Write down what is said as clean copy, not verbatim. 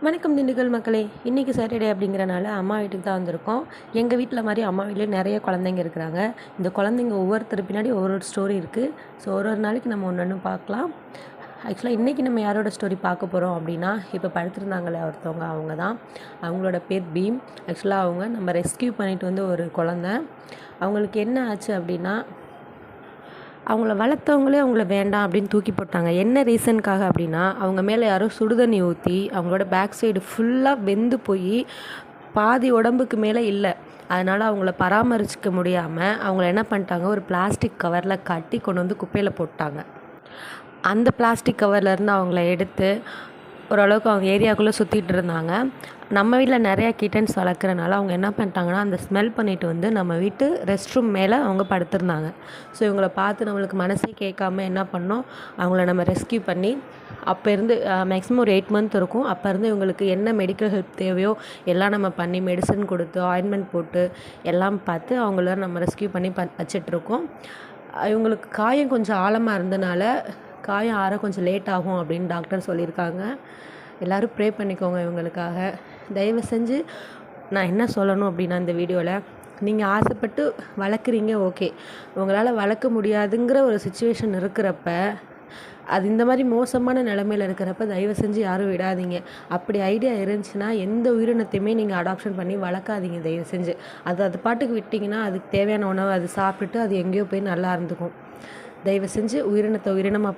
வணக்கம் திண்டுக்கல் மக்களே. இன்றைக்கி சாட்டர்டே அப்படிங்கிறனால அம்மா வீட்டுக்கு தான் வந்திருக்கோம். எங்கள் வீட்டில் மாதிரி அம்மா வீட்டில் நிறைய குழந்தைங்க இருக்கிறாங்க. இந்த குழந்தைங்க ஒவ்வொருத்தர் பின்னாடி ஒவ்வொரு ஸ்டோரி இருக்குது. ஸோ ஒரு நாளைக்கு நம்ம ஒன்று பார்க்கலாம். ஆக்சுவலாக இன்றைக்கி நம்ம யாரோட ஸ்டோரி பார்க்க போகிறோம் அப்படின்னா, இப்போ படுத்திருந்தாங்களே ஒருத்தவங்க, அவங்க தான். அவங்களோட பேர் பீம். ஆக்சுவலாக அவங்க நம்ம ரெஸ்கியூ பண்ணிட்டு வந்து ஒரு குழந்தை. அவங்களுக்கு என்ன ஆச்சு அப்படின்னா, அவங்கள வளர்த்தவங்களே அவங்கள வேண்டாம் அப்படின்னு தூக்கி போட்டாங்க. என்ன ரீசனுக்காக அப்படின்னா, அவங்க மேலே யாரோ சுடுதண்ணி ஊற்றி அவங்களோட பேக் சைடு ஃபுல்லாக வெந்து போய் பாதி உடம்புக்கு மேலே இல்லை. அதனால் அவங்கள பராமரிச்சிக்க முடியாமல் அவங்கள என்ன பண்ணிட்டாங்க, ஒரு பிளாஸ்டிக் கவரில் கட்டி கொண்டு வந்து குப்பையில் போட்டாங்க. அந்த பிளாஸ்டிக் கவர்லேருந்து அவங்கள எடுத்து ஓரளவுக்கு அவங்க ஏரியாக்குள்ளே சுற்றிட்டு இருந்தாங்க. நம்ம வீட்டில் நிறையா கிட்டன்ஸ் வளர்க்குறனால அவங்க என்ன பண்ணிட்டாங்கன்னா, அந்த ஸ்மெல் பண்ணிவிட்டு வந்து நம்ம வீட்டு ரெஸ்ட் ரூம் மேலே அவங்க படுத்திருந்தாங்க. ஸோ இவங்கள பார்த்து நம்மளுக்கு மனசே கேட்காம என்ன பண்ணோம், அவங்கள நம்ம ரெஸ்கியூ பண்ணி அப்போ இருந்து மேக்ஸிமம் ஒரு 8 மந்த் இருக்கும். அப்போ இருந்து இவங்களுக்கு என்ன மெடிக்கல் ஹெல்ப் தேவையோ எல்லாம் நம்ம பண்ணி மெடிசன் கொடுத்து ஆயின்மெண்ட் போட்டு எல்லாம் பார்த்து அவங்கள நம்ம ரெஸ்கியூ பண்ணி வச்சிட்ருக்கோம். இவங்களுக்கு காயம் கொஞ்சம் ஆழமாக இருந்தனால காயம் ஆற கொஞ்சம் லேட் ஆகும் அப்படின்னு டாக்டர் சொல்லியிருக்காங்க. எல்லோரும் ப்ரே பண்ணிக்கோங்க இவங்களுக்காக. தயவு செஞ்சு நான் என்ன சொல்லணும் அப்படின்னா, இந்த வீடியோவில் நீங்கள் ஆசைப்பட்டு வளர்க்குறீங்க, ஓகே. உங்களால் வளர்க்க முடியாதுங்கிற ஒரு சுச்சுவேஷன் இருக்கிறப்ப, அது இந்த மாதிரி மோசமான நிலமையில் இருக்கிறப்ப தயவு செஞ்சு யாரும் விடாதீங்க. அப்படி ஐடியா இருந்துச்சுன்னா எந்த உயிரினத்தையுமே நீங்கள் அடாப்ஷன் பண்ணி வளர்க்காதீங்க தயவு செஞ்சு. அது பாட்டுக்கு விட்டிங்கன்னா அதுக்கு தேவையான உணவை அது சாப்பிட்டுட்டு அது எங்கேயோ போய் நல்லா இருந்துக்கும். தயவு செஞ்சு உயிரினத்தை உயிரினமாக